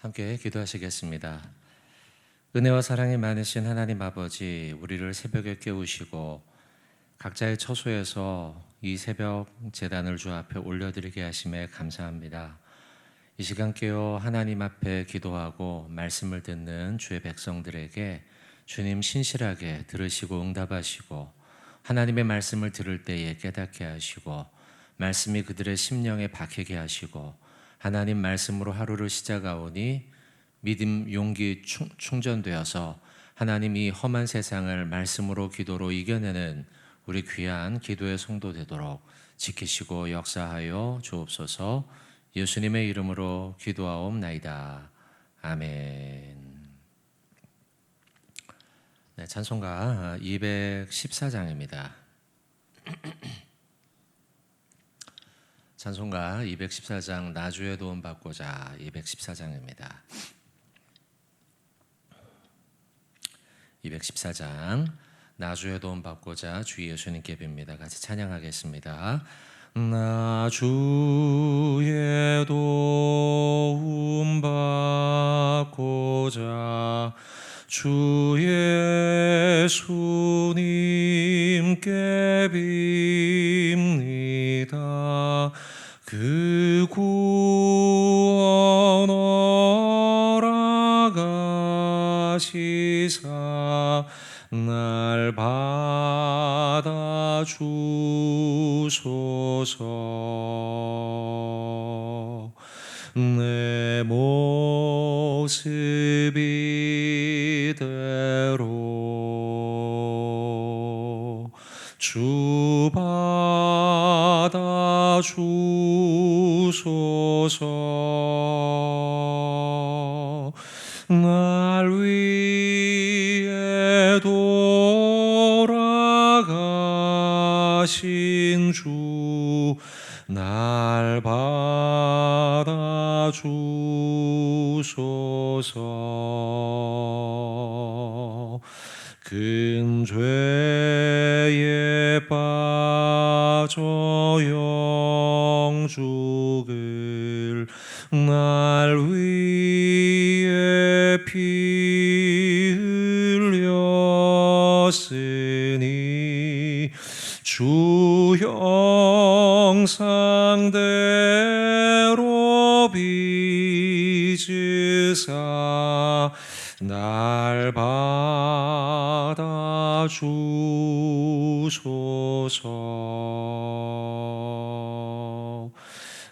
함께 기도하시겠습니다. 은혜와 사랑이 많으신 하나님 아버지, 우리를 새벽에 깨우시고 각자의 처소에서 이 새벽 제단을 주 앞에 올려드리게 하심에 감사합니다. 이 시간 깨어 하나님 앞에 기도하고 말씀을 듣는 주의 백성들에게 주님 신실하게 들으시고 응답하시고 하나님의 말씀을 들을 때에 깨닫게 하시고 말씀이 그들의 심령에 박히게 하시고 하나님 말씀으로 하루를 시작하오니 믿음, 용기 충전되어서 하나님 이 험한 세상을 말씀으로 기도로 이겨내는 우리 귀한 기도의 성도 되도록 지키시고 역사하여 주옵소서. 예수님의 이름으로 기도하옵나이다. 아멘. 네, 찬송가 214장입니다. 찬송가 214장 나주의 도움 받고자 214장입니다. 214장 나주의 도움 받고자 주 예수님께 빕니다. 같이 찬양하겠습니다. 나주의 도움 받고자 주 예수님께 빕니다. 그 구원 허락하시사 날 받아 주소서. 내 모습 이대로 주 받아 주소서. 날 위해 돌아가신 주 날 받아 주소서. 큰 죄에 빠져 영죽을 날 위해 피 흘렸으니 주 형상대로 빚으사 날 받아 주소서.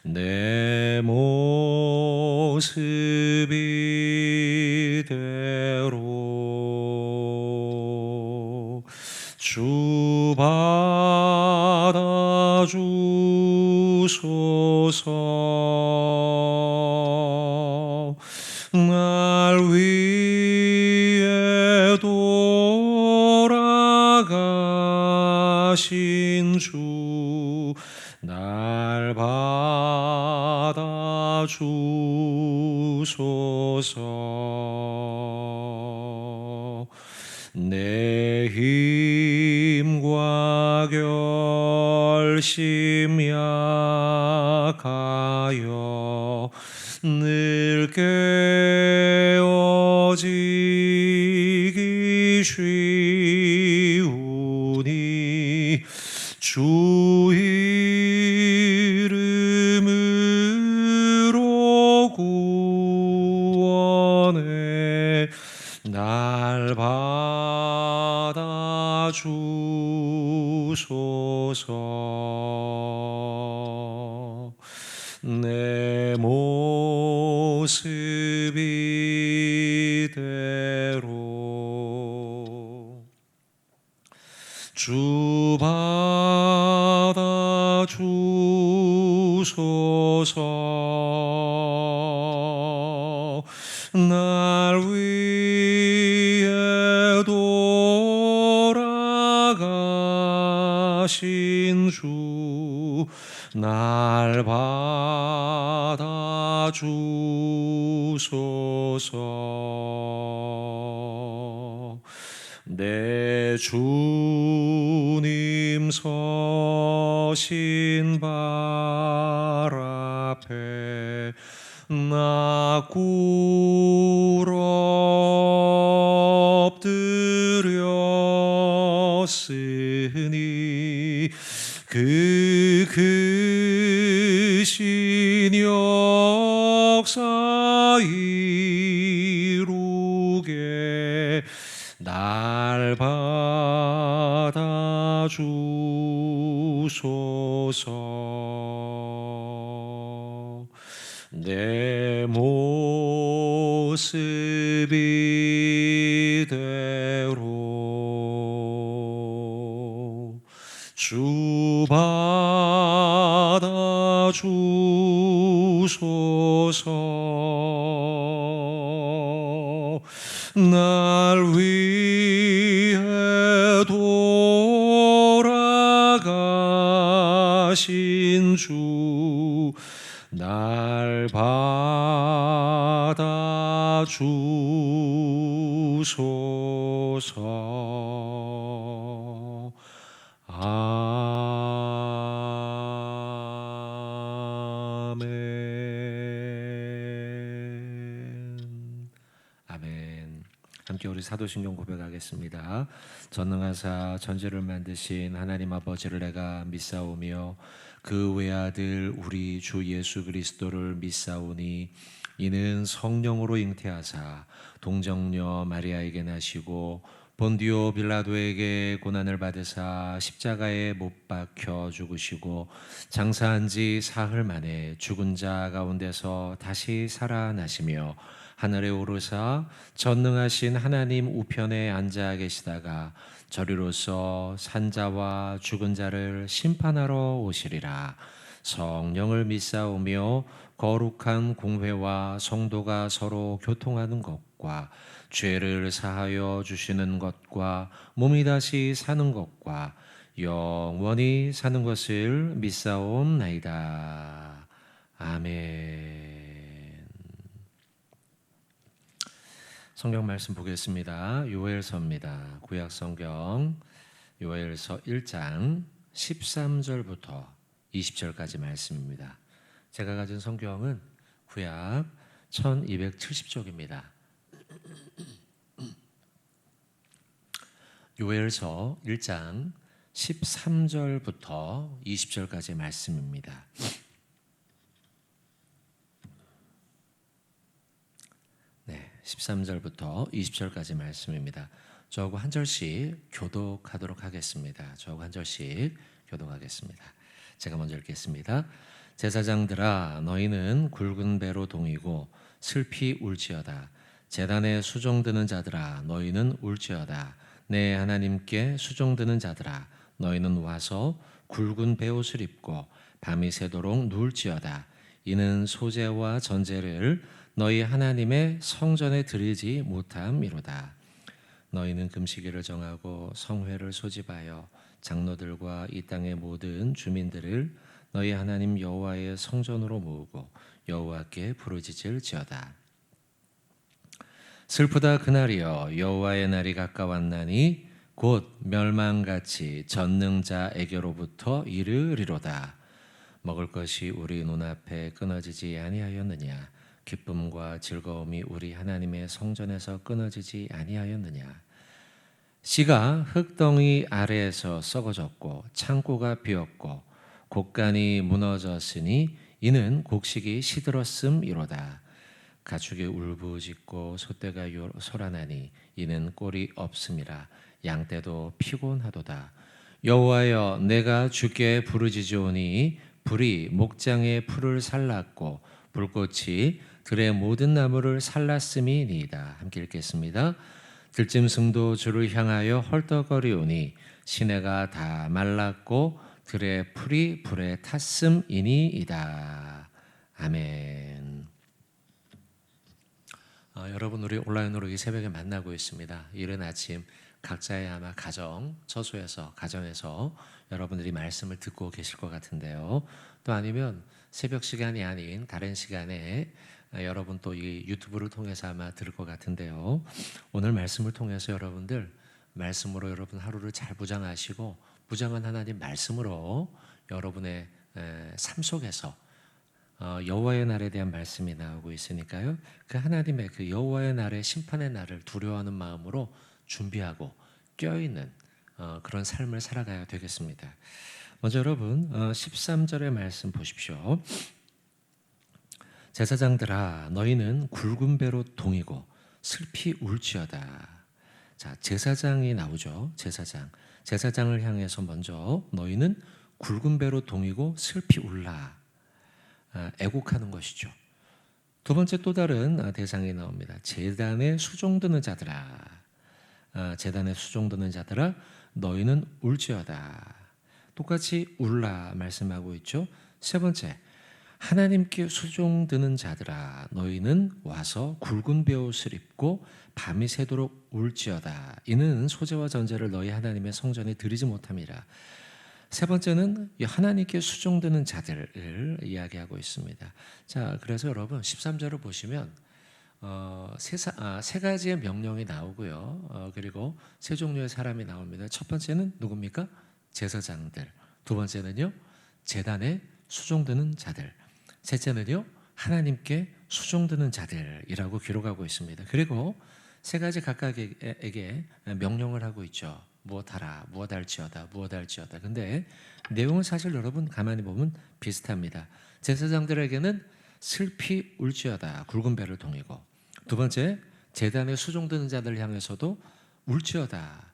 내 모습 이대로 주 받아 주소서. 날 위해 돌아가신 주 날 받아 주소서. 내 힘과 결심 약하여 늘 깨어지기 쉬우니 주 이름으로 구원해 날 받아 주소서. 내 모습 이대로 주 받아 주소서. 날 위해 돌아가신 주 날 받아 주소서. 내 주님 서신 발 앞에 나 꿇어 엎드렸으니 그 크신 역사 이루게 날 받아주소서. 내 모습 이대로 주 받아주소서. 날 위해 돌아가신 주 날 받아주소서. 아멘. 아멘. 함께 우리 사도신경 고백하겠습니다. 전능하사 천지를 만드신 하나님 아버지를 내가 믿사오며 그 외아들 우리 주 예수 그리스도를 믿사오니 이는 성령으로 잉태하사 동정녀 마리아에게 나시고 본디오 빌라도에게 고난을 받으사 십자가에 못 박혀 죽으시고 장사한 지 사흘 만에 죽은 자 가운데서 다시 살아나시며 하늘에 오르사 전능하신 하나님 우편에 앉아 계시다가 저리로서 산자와 죽은 자를 심판하러 오시리라. 성령을 믿사오며 거룩한 공회와 성도가 서로 교통하는 것과 죄를 사하여 주시는 것과 몸이 다시 사는 것과 영원히 사는 것을 믿사옵나이다. 아멘. 성경 말씀 보겠습니다. 요엘서입니다. 구약 성경 요엘서 1장 13절부터 20절까지 말씀입니다. 제가 가진 성경은 구약 1270쪽입니다. 요엘서 1장 13절부터 20절까지 말씀입니다. 네, 13절부터 20절까지 말씀입니다. 저하고 한 절씩 교독하도록 하겠습니다. 저하고 한 절씩 교독하겠습니다. 제가 먼저 읽겠습니다. 제사장들아 너희는 굵은 배로 동이고 슬피 울지어다. 제단에 수종드는 자들아 너희는 울지어다. 내 하나님께 수종드는 자들아 너희는 와서 굵은 베옷을 입고 밤이 새도록 누울지어다. 이는 소제와 전제를 너희 하나님의 성전에 드리지 못함이로다. 너희는 금식일을 정하고 성회를 소집하여 장로들과 이 땅의 모든 주민들을 너희 하나님 여호와의 성전으로 모으고 여호와께 부르짖을지어다. 슬프다 그날이여 여호와의 날이 가까웠나니 곧 멸망같이 전능자에게로부터 이르리로다. 먹을 것이 우리 눈앞에 끊어지지 아니하였느냐. 기쁨과 즐거움이 우리 하나님의 성전에서 끊어지지 아니하였느냐. 씨가 흙덩이 아래에서 썩어졌고 창고가 비었고 곡간이 무너졌으니 이는 곡식이 시들었음이로다. 가축이 울부짖고 소떼가 소란하니 이는 꼴이 없음이라. 양떼도 피곤하도다. 여호와여 내가 주께 부르짖으오니 불이 목장의 풀을 살랐고 불꽃이 들의 모든 나무를 살랐음이니이다. 함께 읽겠습니다. 들짐승도 주를 향하여 헐떡거리오니 시내가 다 말랐고 들의 풀이 불에 탔음이니이다. 아멘. 여러분 우리 온라인으로 이 새벽에 만나고 있습니다. 이른 아침 각자의 아마 가정, 처소에서 가정에서 여러분들이 말씀을 듣고 계실 것 같은데요. 또 아니면 새벽 시간이 아닌 다른 시간에 여러분 또 이 유튜브를 통해서 아마 들을 것 같은데요. 오늘 말씀을 통해서 여러분들 말씀으로 여러분 하루를 잘 부장하시고 부장한 하나님 말씀으로 여러분의 삶 속에서 여호와의 날에 대한 말씀이 나오고 있으니까요. 그 하나님의 그 여호와의 날의 심판의 날을 두려워하는 마음으로 준비하고 껴있는 그런 삶을 살아가야 되겠습니다. 먼저 여러분 13절의 말씀 보십시오. 제사장들아 너희는 굵은 배로 동이고 슬피 울지어다. 자, 제사장이 나오죠. 제사장을 향해서 먼저 너희는 굵은 배로 동이고 슬피 울라. 애곡하는 것이죠. 두 번째 또 다른 대상이 나옵니다. 제단에 수종드는 자들아. 제단에 수종드는 자들아 너희는 울지어다. 똑같이 울라 말씀하고 있죠. 세 번째, 하나님께 수종드는 자들아 너희는 와서 굵은 베옷을 입고 밤이 새도록 울지어다. 이는 소재와 전제를 너희 하나님의 성전에 드리지 못함이라. 세 번째는 하나님께 수종드는 자들을 이야기하고 있습니다. 자, 그래서 여러분 13절을 보시면 세 가지의 명령이 나오고요. 그리고 세 종류의 사람이 나옵니다. 첫 번째는 누굽니까? 제사장들. 두 번째는요, 제단에 수종드는 자들. 셋째는요, 하나님께 수종드는 자들이라고 기록하고 있습니다. 그리고 세 가지 각각에게 명령을 하고 있죠. 무엇하라, 무엇할지어다, 무엇할지어다. 근데 내용은 사실 여러분 가만히 보면 비슷합니다. 제사장들에게는 슬피 울지어다, 굵은 배를 동이고, 두 번째 제단에 수종드는 자들 향해서도 울지어다,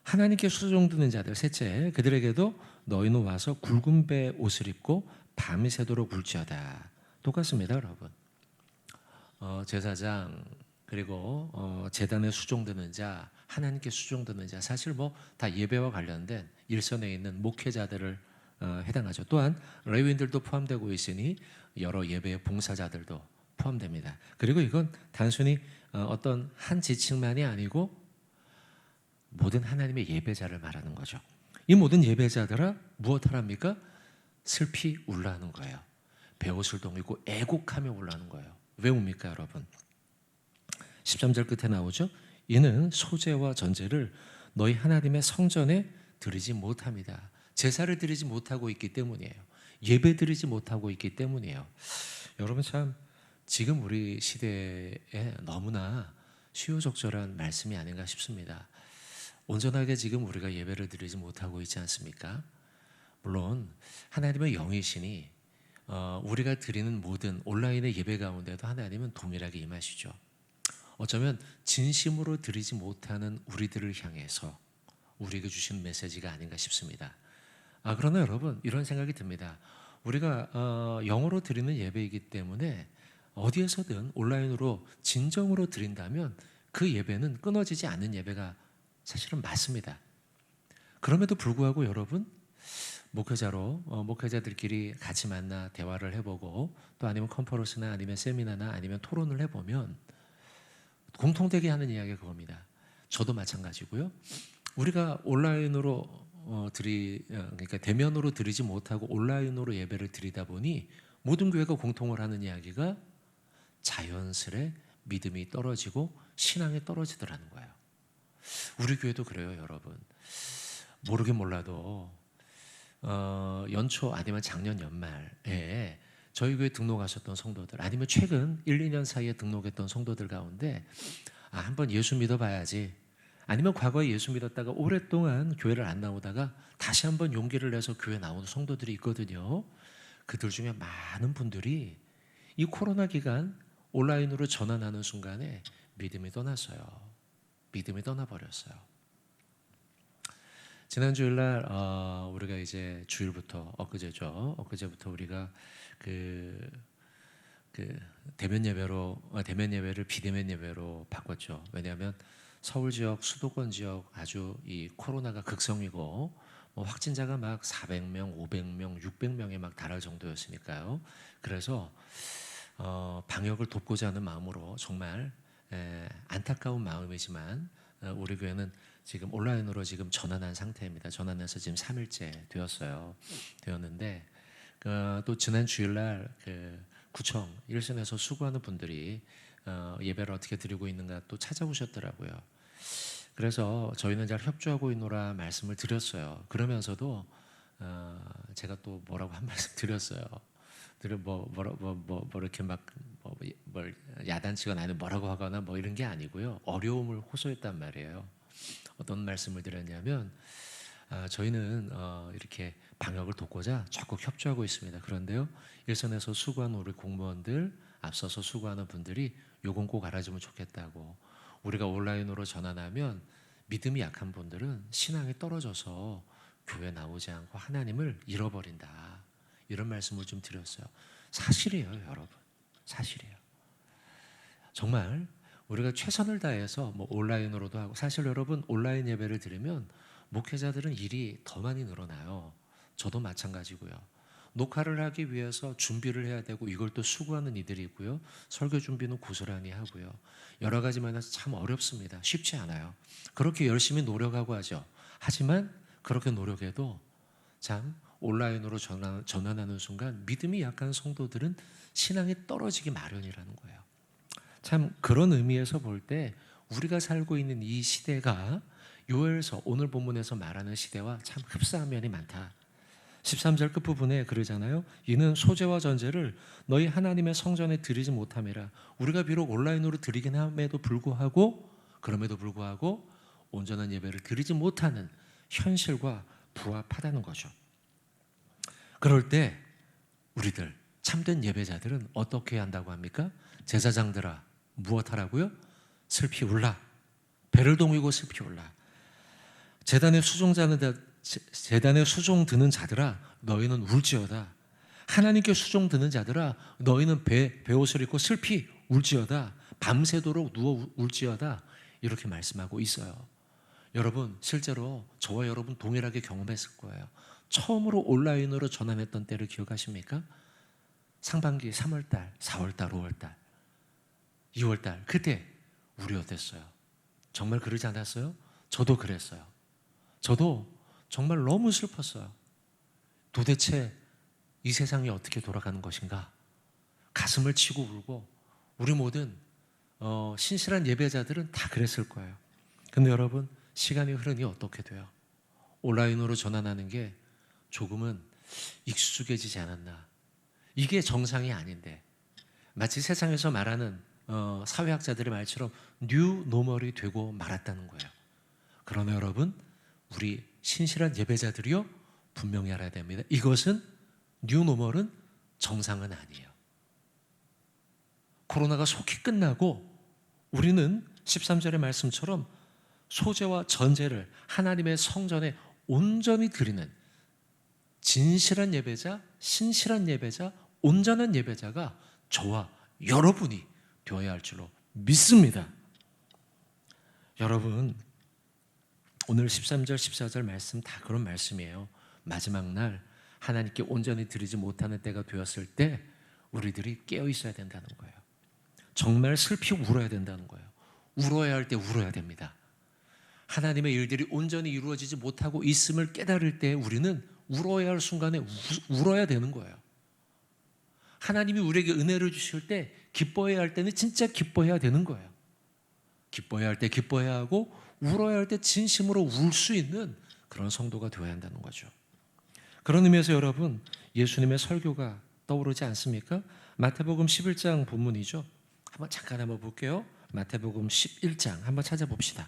하나님께 수종드는 자들. 셋째, 그들에게도 너희는 와서 굵은 배 옷을 입고 밤이 새도록 울지어다. 똑같습니다, 여러분. 제사장 그리고 제단에 수종드는 자, 하나님께 수종드는 자, 사실 뭐 다 예배와 관련된 일선에 있는 목회자들을 해당하죠. 또한 레위인들도 포함되고 있으니 여러 예배의 봉사자들도 포함됩니다. 그리고 이건 단순히 어떤 한 지층만이 아니고 모든 하나님의 예배자를 말하는 거죠. 이 모든 예배자들아 무엇하랍니까? 슬피 울라는 거예요. 베옷을 동이고 애곡하며 울라는 거예요. 왜 웁니까, 여러분? 13절 끝에 나오죠. 이는 소제와 전제를 너희 하나님의 성전에 드리지 못합니다. 제사를 드리지 못하고 있기 때문이에요. 예배 드리지 못하고 있기 때문이에요. 여러분 참 지금 우리 시대에 너무나 시효적절한 말씀이 아닌가 싶습니다. 온전하게 지금 우리가 예배를 드리지 못하고 있지 않습니까? 물론 하나님의 영이시니 우리가 드리는 모든 온라인의 예배 가운데도 하나님은 동일하게 임하시죠. 어쩌면 진심으로 드리지 못하는 우리들을 향해서 우리에게 주신 메시지가 아닌가 싶습니다. 그러나 여러분 이런 생각이 듭니다. 우리가 영어로 드리는 예배이기 때문에 어디에서든 온라인으로 진정으로 드린다면 그 예배는 끊어지지 않는 예배가 사실은 맞습니다. 그럼에도 불구하고 여러분 목회자들끼리 같이 만나 대화를 해보고 또 아니면 컨퍼런스나 아니면 세미나나 아니면 토론을 해보면 공통되게 하는 이야기가 그겁니다. 저도 마찬가지고요. 우리가 온라인으로 그러니까 대면으로 드리지 못하고 온라인으로 예배를 드리다 보니 모든 교회가 공통을 하는 이야기가 자연스레 믿음이 떨어지고 신앙이 떨어지더라는 거예요. 우리 교회도 그래요, 여러분. 모르긴 몰라도 연초 아니면 작년 연말에 저희 교회 등록하셨던 성도들 아니면 최근 1, 2년 사이에 등록했던 성도들 가운데 한번 예수 믿어봐야지, 아니면 과거에 예수 믿었다가 오랫동안 교회를 안 나오다가 다시 한번 용기를 내서 교회 나오는 성도들이 있거든요. 그들 중에 많은 분들이 이 코로나 기간 온라인으로 전환하는 순간에 믿음이 떠났어요. 믿음이 떠나버렸어요. 지난 주일날 우리가 이제 주일부터 엊그제부터 우리가 그 대면 예배를 비대면 예배로 바꿨죠. 왜냐하면 서울 지역, 수도권 지역 아주 이 코로나가 극성이고 확진자가 막 400명, 500명, 600명에 막 달할 정도였으니까요. 그래서 방역을 돕고자 하는 마음으로 정말 안타까운 마음이지만 우리 교회는 지금 온라인으로 지금 전환한 상태입니다. 전환해서 지금 3일째 되었는데 또 지난 주일날 구청 일선에서 수고하는 분들이 예배를 어떻게 드리고 있는가 또 찾아오셨더라고요. 그래서 저희는 잘 협조하고 있노라 말씀을 드렸어요. 그러면서도 제가 또 뭐라고 한 말씀 드렸어요. 이렇게 뭘 야단치거나 아니면 뭐라고 하거나 뭐 이런 게 아니고요. 어려움을 호소했단 말이에요. 어떤 말씀을 드렸냐면 저희는 이렇게 방역을 돕고자 적극 협조하고 있습니다. 그런데요, 일선에서 수고하는 우리 공무원들, 앞서서 수고하는 분들이 요건 꼭 알아주면 좋겠다고. 우리가 온라인으로 전환하면 믿음이 약한 분들은 신앙이 떨어져서 교회 나오지 않고 하나님을 잃어버린다. 이런 말씀을 좀 드렸어요. 사실이에요, 여러분. 사실이에요. 정말 우리가 최선을 다해서 뭐 온라인으로도 하고, 사실 여러분 온라인 예배를 드리면 목회자들은 일이 더 많이 늘어나요. 저도 마찬가지고요. 녹화를 하기 위해서 준비를 해야 되고 이걸 또 수고하는 이들이 있고요. 설교 준비는 고스란히 하고요. 여러 가지 면에서 참 어렵습니다. 쉽지 않아요. 그렇게 열심히 노력하고 하죠. 하지만 그렇게 노력해도 참 온라인으로 전환하는 순간 믿음이 약한 성도들은 신앙이 떨어지기 마련이라는 거예요. 참 그런 의미에서 볼 때 우리가 살고 있는 이 시대가 요엘서 오늘 본문에서 말하는 시대와 참 흡사한 면이 많다. 13절 끝부분에 그러잖아요. 이는 소재와 전제를 너희 하나님의 성전에 드리지 못함이라. 우리가 비록 온라인으로 드리긴 함에도 불구하고, 그럼에도 불구하고 온전한 예배를 드리지 못하는 현실과 부합하다는 거죠. 그럴 때 우리들 참된 예배자들은 어떻게 한다고 합니까? 제사장들아 무엇하라고요? 슬피 울라. 배를 동이고 슬피 울라. 제단에 수종 드는 자들아 너희는 울지어다. 하나님께 수종 드는 자들아 너희는 베옷을 입고 슬피 울지어다. 밤새도록 누워 울지어다. 이렇게 말씀하고 있어요. 여러분 실제로 저와 여러분 동일하게 경험했을 거예요. 처음으로 온라인으로 전환했던 때를 기억하십니까? 상반기 3월달, 4월달, 5월달, 2월달 그때 우리 어땠어요? 정말 그러지 않았어요? 저도 그랬어요. 저도 정말 너무 슬펐어요. 도대체 이 세상이 어떻게 돌아가는 것인가? 가슴을 치고 울고 우리 모든 신실한 예배자들은 다 그랬을 거예요. 근데 여러분 시간이 흐르니 어떻게 돼요? 온라인으로 전환하는 게 조금은 익숙해지지 않았나? 이게 정상이 아닌데 마치 세상에서 말하는 사회학자들의 말처럼 뉴 노멀이 되고 말았다는 거예요. 그러나 여러분 우리 신실한 예배자들이요 분명히 알아야 됩니다. 이것은 뉴 노멀은 정상은 아니에요. 코로나가 속히 끝나고 우리는 13절의 말씀처럼 소재와 전제를 하나님의 성전에 온전히 드리는 진실한 예배자, 신실한 예배자, 온전한 예배자가 저와 여러분이 되어야 할 줄로 믿습니다. 여러분 오늘 13절, 14절 말씀 다 그런 말씀이에요. 마지막 날 하나님께 온전히 드리지 못하는 때가 되었을 때 우리들이 깨어 있어야 된다는 거예요. 정말 슬피 울어야 된다는 거예요. 울어야 할 때 울어야 됩니다. 하나님의 일들이 온전히 이루어지지 못하고 있음을 깨달을 때 우리는 울어야 할 순간에 울어야 되는 거예요. 하나님이 우리에게 은혜를 주실 때 기뻐해야 할 때는 진짜 기뻐해야 되는 거예요. 기뻐해야 할 때 기뻐해야 하고 울어야 할 때 진심으로 울 수 있는 그런 성도가 되어야 한다는 거죠. 그런 의미에서 여러분 예수님의 설교가 떠오르지 않습니까? 마태복음 11장 본문이죠. 잠깐 한번 볼게요. 마태복음 11장 한번 찾아봅시다.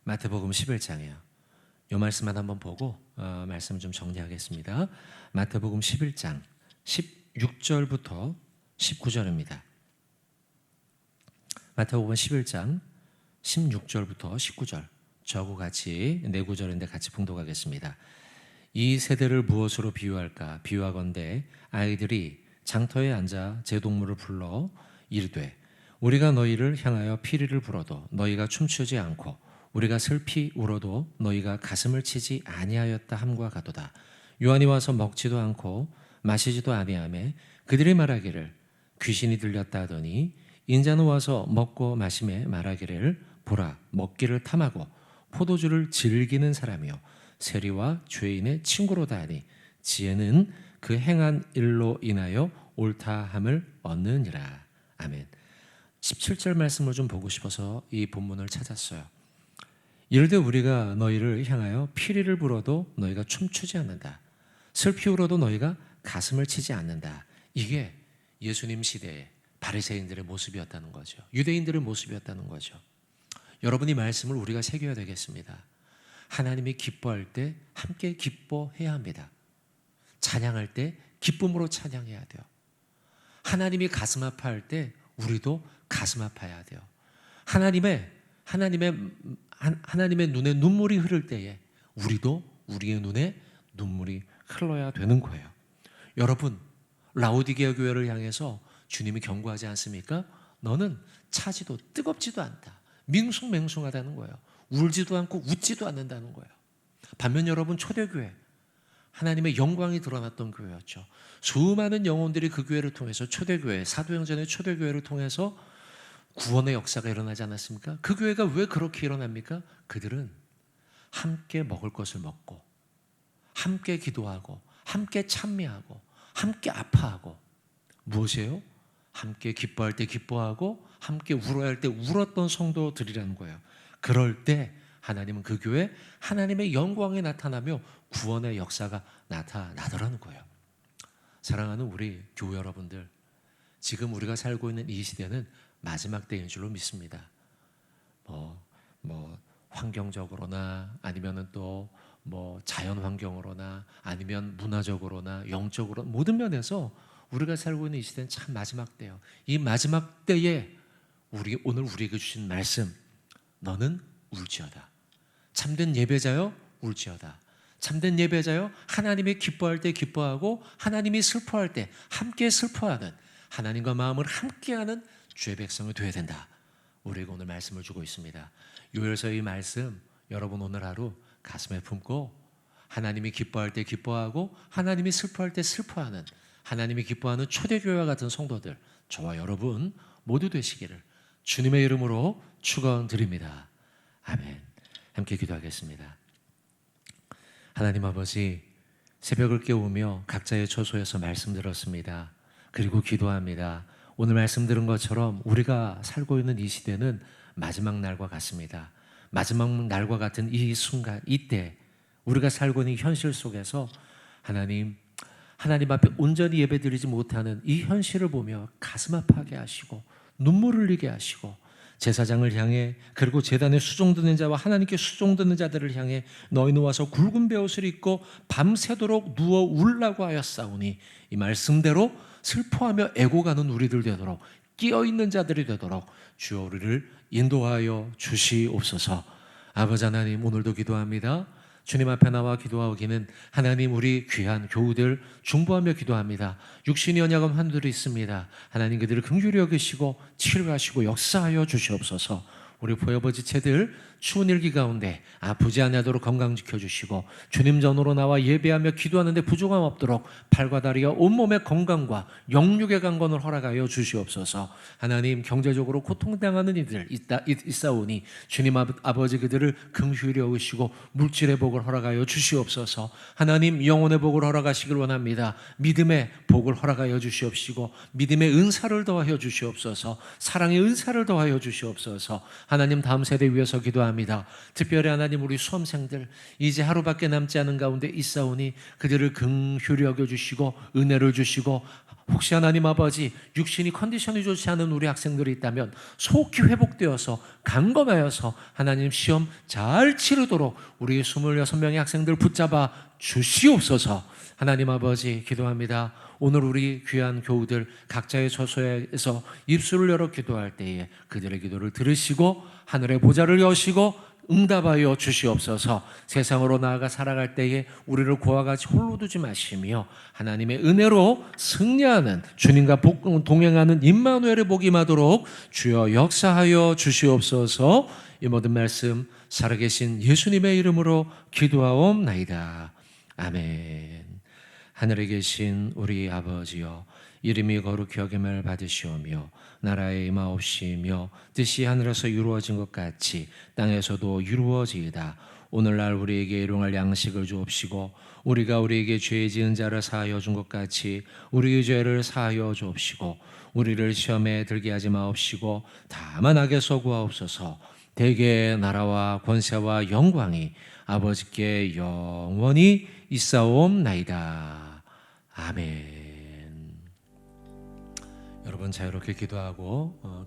마태복음 11장이에요. 이 말씀만 한번 보고 말씀 좀 정리하겠습니다. 마태복음 11장 16절부터 19절입니다. 마태복음 11장 16절부터 19절 저하고 같이 네 구절인데 같이 봉독하겠습니다. 이 세대를 무엇으로 비유할까? 비유하건대 아이들이 장터에 앉아 제 동물을 불러 이르되 우리가 너희를 향하여 피리를 불어도 너희가 춤추지 않고 우리가 슬피 울어도 너희가 가슴을 치지 아니하였다 함과 같도다. 요한이 와서 먹지도 않고 마시지도 아니하매 그들이 말하기를 귀신이 들렸다 하더니 인자는 와서 먹고 마시매 말하기를 보라 먹기를 탐하고 포도주를 즐기는 사람이요 세리와 죄인의 친구로다 하니 지혜는 그 행한 일로 인하여 옳다함을 얻느니라. 아멘. 17절 말씀을 좀 보고 싶어서 이 본문을 찾았어요. 이르되 우리가 너희를 향하여 피리를 불어도 너희가 춤추지 않는다. 슬피 울어도 너희가 가슴을 치지 않는다. 이게 예수님 시대의 바리새인들의 모습이었다는 거죠. 유대인들의 모습이었다는 거죠. 여러분, 이 말씀을 우리가 새겨야 되겠습니다. 하나님이 기뻐할 때 함께 기뻐해야 합니다. 찬양할 때 기쁨으로 찬양해야 돼요. 하나님이 가슴 아파할 때 우리도 가슴 아파야 돼요. 하나님의 눈에 눈물이 흐를 때에 우리도 우리의 눈에 눈물이 흘러야 되는 거예요. 여러분, 라오디게아 교회를 향해서 주님이 경고하지 않습니까? 너는 차지도 뜨겁지도 않다. 밍숭맹숭하다는 거예요. 울지도 않고 웃지도 않는다는 거예요. 반면 여러분, 초대교회, 하나님의 영광이 드러났던 교회였죠. 수많은 영혼들이 그 교회를 통해서, 초대교회, 사도행전의 초대교회를 통해서 구원의 역사가 일어나지 않았습니까? 그 교회가 왜 그렇게 일어납니까? 그들은 함께 먹을 것을 먹고, 함께 기도하고, 함께 찬미하고, 함께 아파하고, 무엇이에요? 함께 기뻐할 때 기뻐하고, 함께 울어야 할 때 울었던 성도들이라는 거예요. 그럴 때 하나님은 그 교회에 하나님의 영광이 나타나며 구원의 역사가 나타나더라는 거예요. 사랑하는 우리 교회 여러분들, 지금 우리가 살고 있는 이 시대는 마지막 때인 줄로 믿습니다. 환경적으로나 아니면은 또 자연 환경으로나 아니면 문화적으로나 영적으로 모든 면에서 우리가 살고 있는 이 시대는 참 마지막 때예요. 이 마지막 때에 오늘 우리에게 주신 말씀, 너는 울지어다. 참된 예배자여 울지어다. 참된 예배자여 하나님이 기뻐할 때 기뻐하고 하나님이 슬퍼할 때 함께 슬퍼하는, 하나님과 마음을 함께하는 주의 백성이 되어야 된다. 우리에게 오늘 말씀을 주고 있습니다. 요엘서의 말씀, 여러분 오늘 하루 가슴에 품고 하나님이 기뻐할 때 기뻐하고 하나님이 슬퍼할 때 슬퍼하는, 하나님이 기뻐하는 초대교회와 같은 성도들, 저와 여러분 모두 되시기를 주님의 이름으로 축원드립니다. 아멘. 함께 기도하겠습니다. 하나님 아버지, 새벽을 깨우며 각자의 처소에서 말씀 들었습니다. 그리고 기도합니다. 오늘 말씀 들은 것처럼 우리가 살고 있는 이 시대는 마지막 날과 같습니다. 마지막 날과 같은 이 순간, 이때 우리가 살고 있는 현실 속에서 하나님 앞에 온전히 예배드리지 못하는 이 현실을 보며 가슴 아파하게 하시고 눈물을 흘리게 하시고, 제사장을 향해, 그리고 제단에 수종드는 자와 하나님께 수종드는 자들을 향해 너희는 와서 굵은 베옷을 입고 밤새도록 누워 울라고 하였사오니, 이 말씀대로 슬퍼하며 애고가는 우리들 되도록, 끼어있는 자들이 되도록 주여 우리를 인도하여 주시옵소서. 아버지 하나님, 오늘도 기도합니다. 주님 앞에 나와 기도하기는 하나님, 우리 귀한 교우들 중보하며 기도합니다. 육신이 연약한 환들이 있습니다. 하나님, 그들을 긍휼히 여기시고 치료하시고 역사하여 주시옵소서. 우리 보여버지체들 추운 일기 가운데 아프지 않도록 건강 지켜주시고, 주님 전으로 나와 예배하며 기도하는데 부족함 없도록 팔과 다리와 온몸의 건강과 영육의 강건을 허락하여 주시옵소서. 하나님, 경제적으로 고통당하는 이들 있사오니 주님 아버지 그들을 긍휼히 여기시고 물질의 복을 허락하여 주시옵소서. 하나님, 영혼의 복을 허락하시길 원합니다. 믿음의 복을 허락하여 주시옵시고 믿음의 은사를 더하여 주시옵소서. 사랑의 은사를 더하여 주시옵소서. 하나님, 다음 세대 위해서 기도합니다. 특별히 하나님, 우리 수험생들 이제 하루밖에 남지 않은 가운데 있사오니 그들을 긍휼히 여겨주시고 은혜를 주시고, 혹시 하나님 아버지 육신이 컨디션이 좋지 않은 우리 학생들이 있다면 속히 회복되어서 강건하여서 하나님 시험 잘 치르도록 우리 26명의 학생들 붙잡아 주시옵소서. 하나님 아버지, 기도합니다. 오늘 우리 귀한 교우들 각자의 처소에서 입술을 열어 기도할 때에 그들의 기도를 들으시고 하늘의 보좌를 여시고 응답하여 주시옵소서. 세상으로 나아가 살아갈 때에 우리를 고와 같이 홀로 두지 마시며 하나님의 은혜로 승리하는, 주님과 동행하는 임마누엘의 복이 임하도록 주여 역사하여 주시옵소서. 이 모든 말씀 살아계신 예수님의 이름으로 기도하옵나이다. 아멘. 하늘에 계신 우리 아버지여, 이름이 거룩히 여김을 받으시오며 나라의 임하옵시며 뜻이 하늘에서 이루어진 것 같이 땅에서도 이루어지이다. 오늘날 우리에게 일용할 양식을 주옵시고 우리가 우리에게 죄 지은 자를 사하여 준 것 같이 우리의 죄를 사하여 주옵시고 우리를 시험에 들게 하지 마옵시고 다만 악에서 구하옵소서. 대개 나라와 권세와 영광이 아버지께 영원히 있사옵나이다. 아멘. 여러분 자유롭게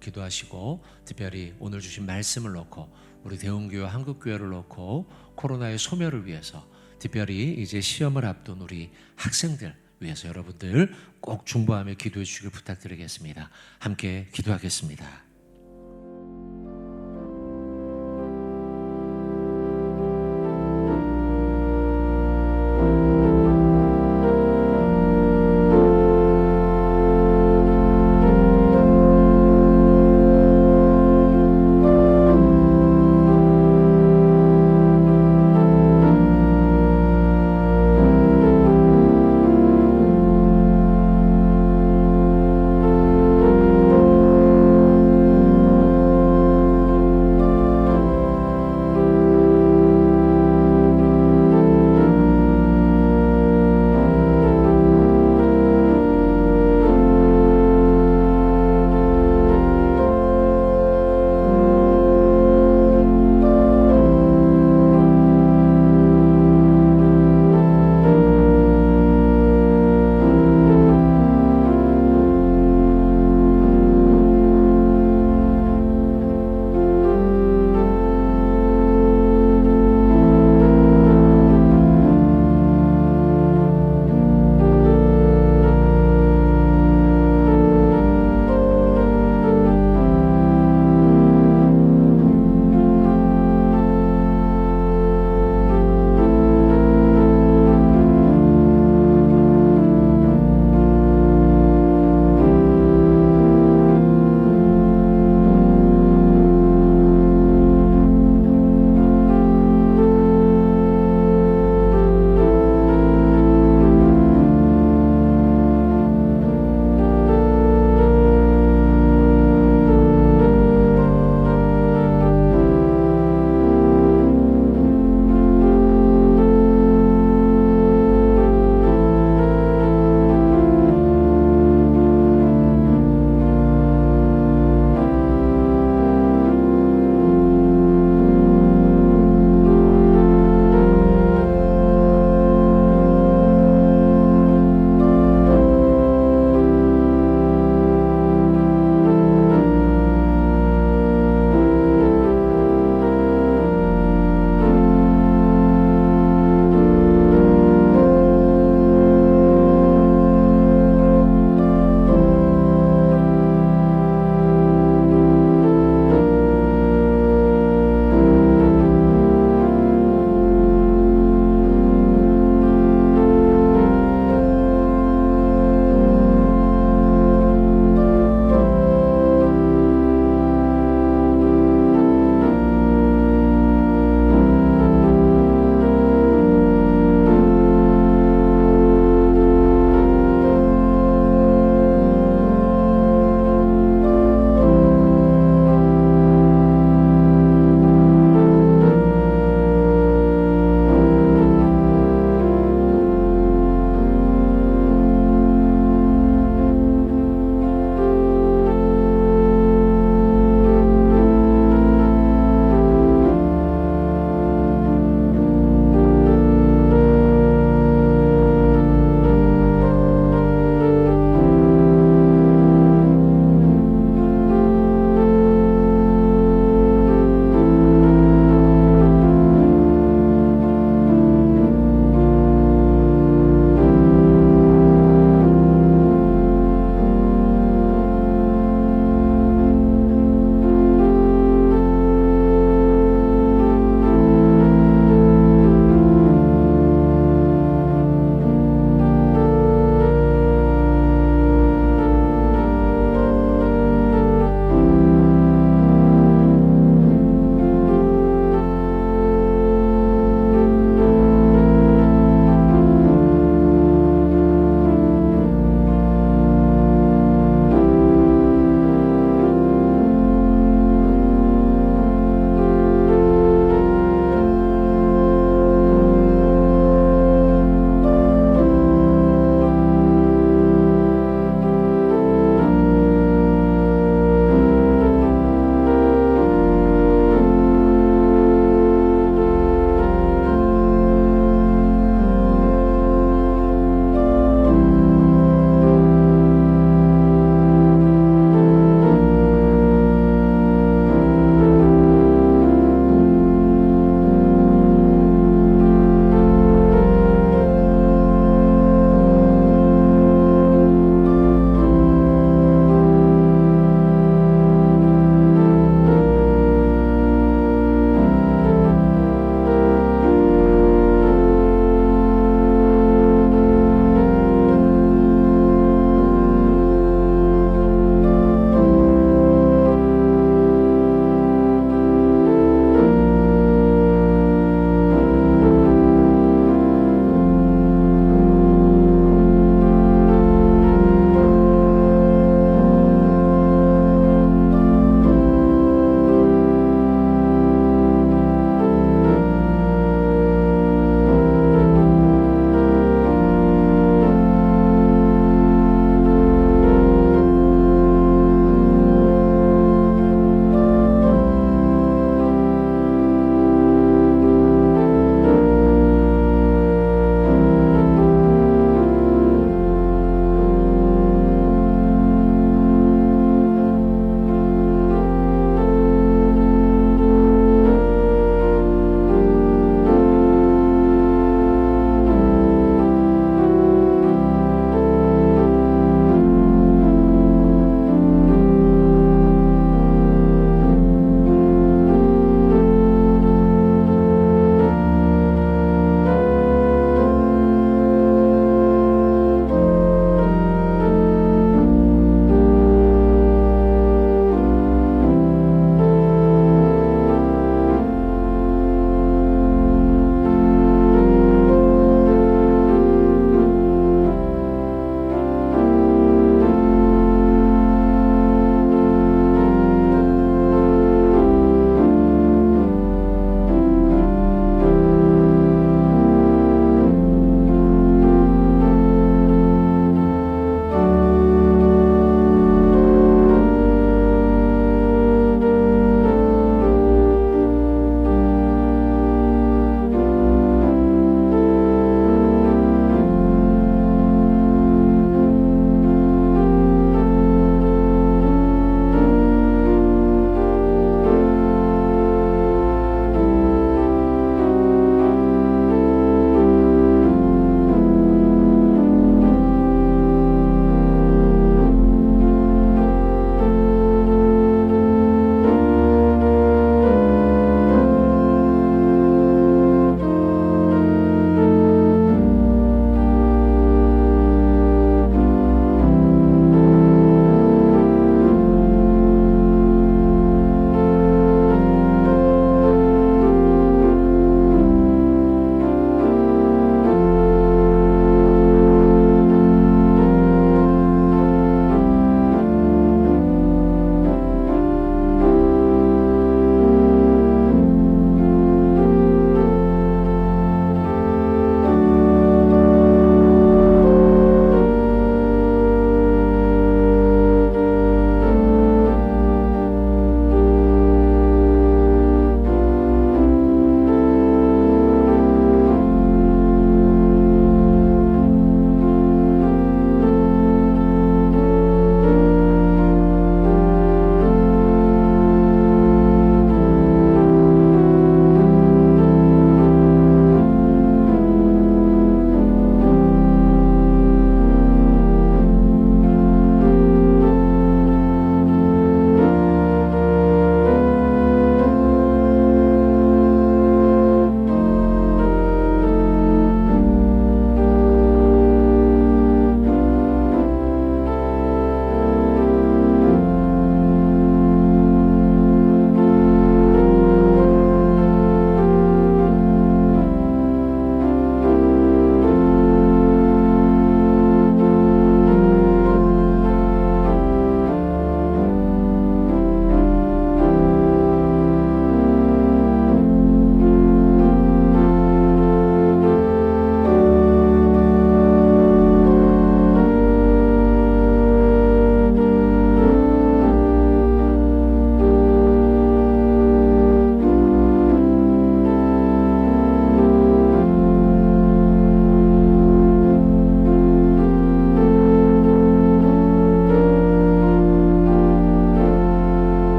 기도하시고 특별히 오늘 주신 말씀을 놓고 우리 대웅교회 한국교회를 놓고 코로나의 소멸을 위해서 특별히 이제 시험을 앞둔 우리 학생들 위해서 여러분들 꼭 중보하며 기도해 주시길 부탁드리겠습니다. 함께 기도하겠습니다.